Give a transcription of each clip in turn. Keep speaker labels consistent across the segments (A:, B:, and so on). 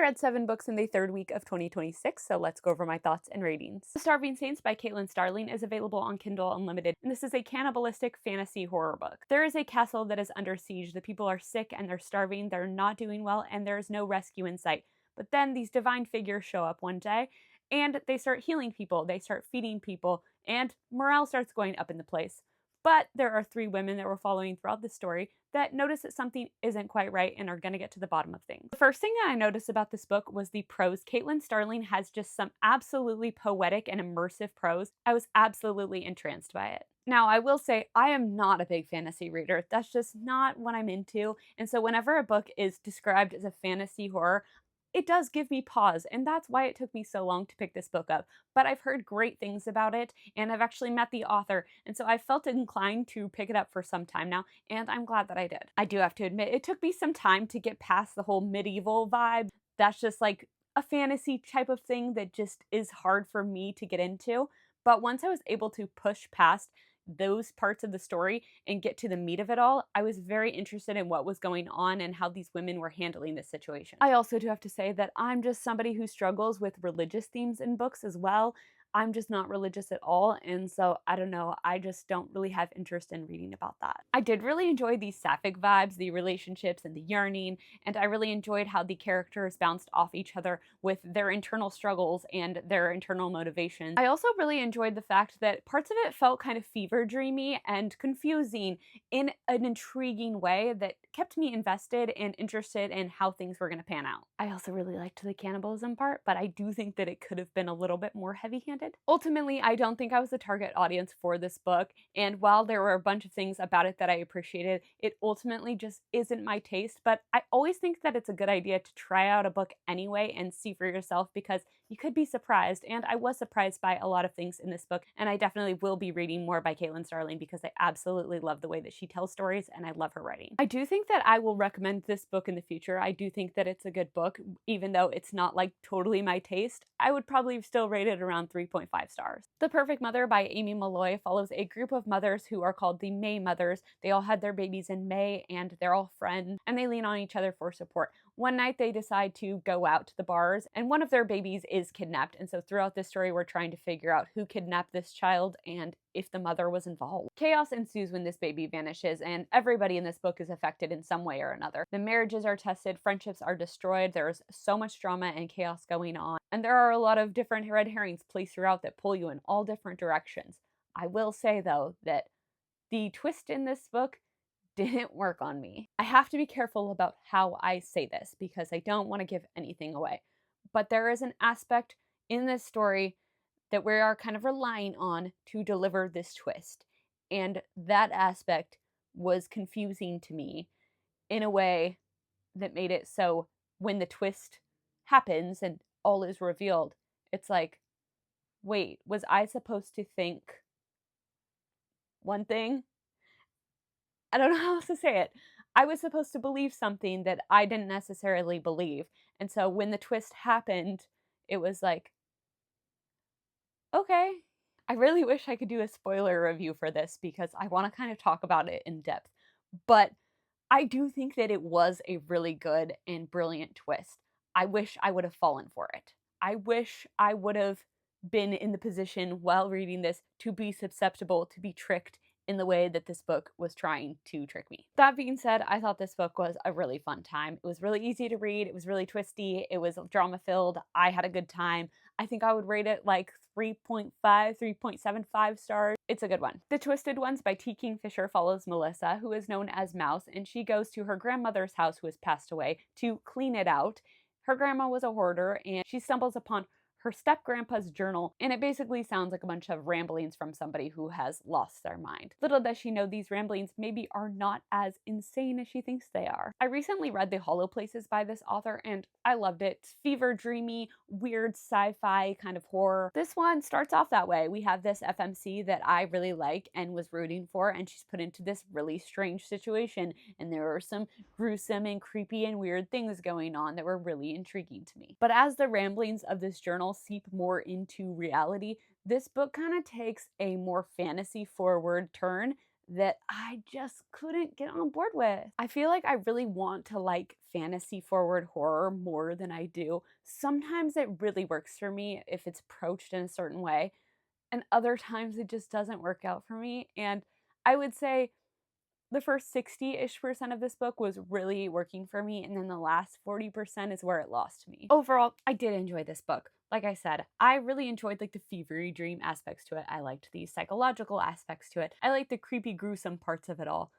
A: read 7 books in the third week of 2026, so let's go over my thoughts and ratings. The Starving Saints by Caitlin Starling is available on Kindle Unlimited, and this is a cannibalistic fantasy horror book. There is a castle that is under siege. The people are sick and they're starving, they're not doing well, and there is no rescue in sight. But then these divine figures show up one day, and they start healing people, they start feeding people, and morale starts going up in the place. But there are 3 women that we're following throughout the story that notice that something isn't quite right and are going to get to the bottom of things. The first thing that I noticed about this book was the prose. Caitlin Starling has just some absolutely poetic and immersive prose. I was absolutely entranced by it. Now, I will say I am not a big fantasy reader. That's just not what I'm into. And so whenever a book is described as a fantasy horror, it does give me pause, and that's why it took me so long to pick this book up. But I've heard great things about it, and I've actually met the author, and so I felt inclined to pick it up for some time now, and I'm glad that I did. I do have to admit, it took me some time to get past the whole medieval vibe. That's just like a fantasy type of thing that just is hard for me to get into. But once I was able to push past those parts of the story and get to the meat of it all, I was very interested in what was going on and how these women were handling this situation. I also do have to say that I'm just somebody who struggles with religious themes in books as well. I'm just not religious at all, and so I don't know, I just don't really have interest in reading about that. I did really enjoy these sapphic vibes, the relationships and the yearning, and I really enjoyed how the characters bounced off each other with their internal struggles and their internal motivations. I also really enjoyed the fact that parts of it felt kind of fever dreamy and confusing in an intriguing way that kept me invested and interested in how things were going to pan out. I also really liked the cannibalism part, but I do think that it could have been a little bit more heavy-handed. Ultimately, I don't think I was the target audience for this book, and while there were a bunch of things about it that I appreciated, it ultimately just isn't my taste. But I always think that it's a good idea to try out a book anyway and see for yourself, because you could be surprised, and I was surprised by a lot of things in this book, and I definitely will be reading more by Caitlin Starling because I absolutely love the way that she tells stories, and I love her writing. I do think that I will recommend this book in the future. I do think that it's a good book, even though it's not like totally my taste. I would probably still rate it around 3.5 stars. The Perfect Mother by Amy Molloy follows a group of mothers who are called the May Mothers. They all had their babies in May, and they're all friends, and they lean on each other for support. One night they decide to go out to the bars, and one of their babies is kidnapped, and so throughout this story we're trying to figure out who kidnapped this child and if the mother was involved. Chaos ensues when this baby vanishes, and everybody in this book is affected in some way or another. The marriages are tested, friendships are destroyed, there's so much drama and chaos going on, and there are a lot of different red herrings placed throughout that pull you in all different directions. I will say though that the twist in this book didn't work on me. I have to be careful about how I say this because I don't want to give anything away. But there is an aspect in this story that we are kind of relying on to deliver this twist. And that aspect was confusing to me in a way that made it so when the twist happens and all is revealed, it's like, wait, was I supposed to think one thing? I don't know how else to say it. I was supposed to believe something that I didn't necessarily believe. And so when the twist happened, it was like, okay. I really wish I could do a spoiler review for this because I want to kind of talk about it in depth. But I do think that it was a really good and brilliant twist. I wish I would have fallen for it. I wish I would have been in the position while reading this to be susceptible to be tricked in the way that this book was trying to trick me. That being said, I thought this book was a really fun time. It was really easy to read. It was really twisty. It was drama filled. I had a good time. I think I would rate it like 3.5, 3.75 stars. It's a good one. The Twisted Ones by T. Kingfisher follows Melissa, who is known as Mouse, and she goes to her grandmother's house who has passed away to clean it out. Her grandma was a hoarder, and she stumbles upon her step-grandpa's journal, and it basically sounds like a bunch of ramblings from somebody who has lost their mind. Little does she know these ramblings maybe are not as insane as she thinks they are. I recently read The Hollow Places by this author, and I loved it. It's fever dreamy, weird sci-fi kind of horror. This one starts off that way. We have this FMC that I really like and was rooting for, and she's put into this really strange situation, and there are some gruesome and creepy and weird things going on that were really intriguing to me. But as the ramblings of this journal seep more into reality, this book kind of takes a more fantasy forward turn that I just couldn't get on board with. I feel like I really want to like fantasy forward horror more than I do. Sometimes it really works for me if it's approached in a certain way, and other times it just doesn't work out for me. And I would say the first 60-ish% of this book was really working for me, and then the last 40% is where it lost me. Overall, I did enjoy this book. Like I said, I really enjoyed like the fevery dream aspects to it. I liked the psychological aspects to it. I liked the creepy, gruesome parts of it all.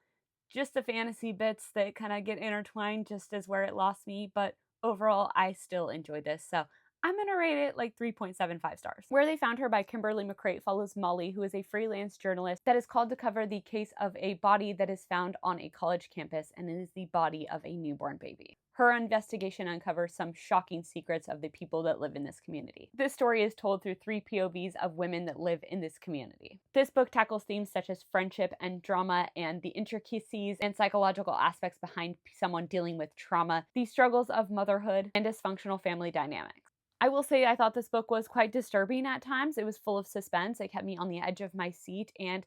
A: Just the fantasy bits that kind of get intertwined just as where it lost me, but overall, I still enjoyed this. So I'm going to rate it like 3.75 stars. Where They Found Her by Kimberly McCreight follows Molly, who is a freelance journalist that is called to cover the case of a body that is found on a college campus, and it is the body of a newborn baby. Her investigation uncovers some shocking secrets of the people that live in this community. This story is told through 3 POVs of women that live in this community. This book tackles themes such as friendship and drama and the intricacies and psychological aspects behind someone dealing with trauma, the struggles of motherhood, and dysfunctional family dynamics. I will say I thought this book was quite disturbing at times. It was full of suspense. It kept me on the edge of my seat, and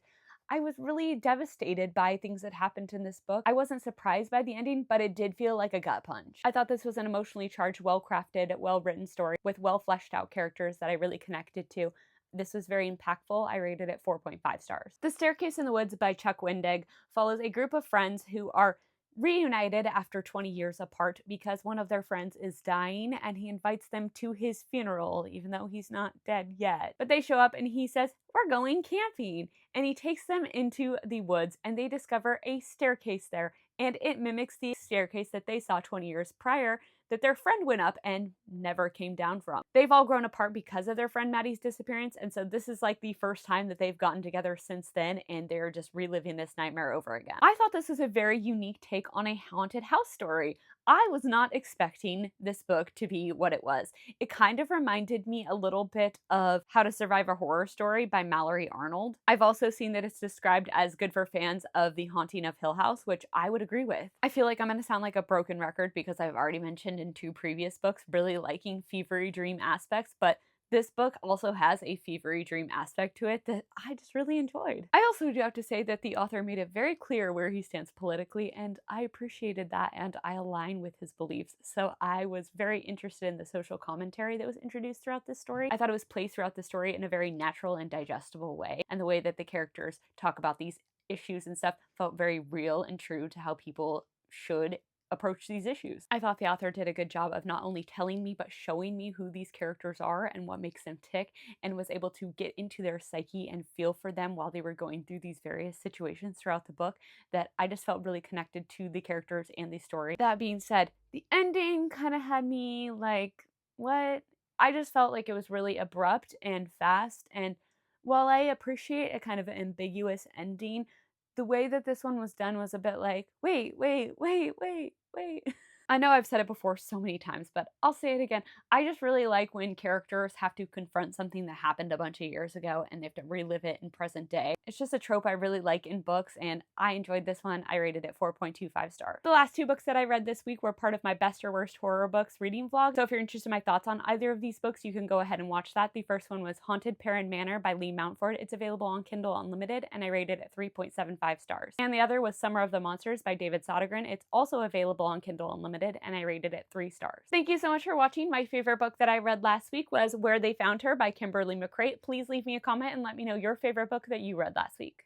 A: I was really devastated by things that happened in this book. I wasn't surprised by the ending, but it did feel like a gut punch. I thought this was an emotionally charged, well-crafted, well-written story with well-fleshed out characters that I really connected to. This was very impactful. I rated it 4.5 stars. The Staircase in the Woods by Chuck Wendig follows a group of friends who are reunited after 20 years apart because one of their friends is dying, and he invites them to his funeral even though he's not dead yet. But they show up and he says, "We're going camping," and he takes them into the woods and they discover a staircase there, and it mimics the staircase that they saw 20 years prior that their friend went up and never came down from. They've all grown apart because of their friend Maddie's disappearance, and so this is like the first time that they've gotten together since then, and they're just reliving this nightmare over again. I thought this was a very unique take on a haunted house story. I was not expecting this book to be what it was. It kind of reminded me a little bit of How to Survive a Horror Story by Mallory Arnold. I've also seen that it's described as good for fans of The Haunting of Hill House, which I would agree with. I feel like I'm going to sound like a broken record because I've already mentioned in 2 previous books really liking fevery dream aspects, but this book also has a fevery dream aspect to it that I just really enjoyed. I also do have to say that the author made it very clear where he stands politically, and I appreciated that, and I align with his beliefs. So I was very interested in the social commentary that was introduced throughout this story. I thought it was placed throughout the story in a very natural and digestible way, and the way that the characters talk about these issues and stuff felt very real and true to how people should approach these issues. I thought the author did a good job of not only telling me but showing me who these characters are and what makes them tick, and was able to get into their psyche and feel for them while they were going through these various situations throughout the book, that I just felt really connected to the characters and the story. That being said, the ending kind of had me like, what? I just felt like it was really abrupt and fast, and while I appreciate a kind of ambiguous ending, the way that this one was done was a bit like, wait, wait, wait, wait, wait. I know I've said it before so many times, but I'll say it again. I just really like when characters have to confront something that happened a bunch of years ago and they have to relive it in present day. It's just a trope I really like in books, and I enjoyed this one. I rated it 4.25 stars. The last 2 books that I read this week were part of my best or worst horror books reading vlog, so if you're interested in my thoughts on either of these books, you can go ahead and watch that. The first one was Haunted Perrin Manor by Lee Mountford. It's available on Kindle Unlimited, and I rated it 3.75 stars. And the other was Summer of the Monsters by David Sodergren. It's also available on Kindle Unlimited, and I rated it 3 stars. Thank you so much for watching. My favorite book that I read last week was Where They Found Her by Kimberly McCreight. Please leave me a comment and let me know your favorite book that you read last week.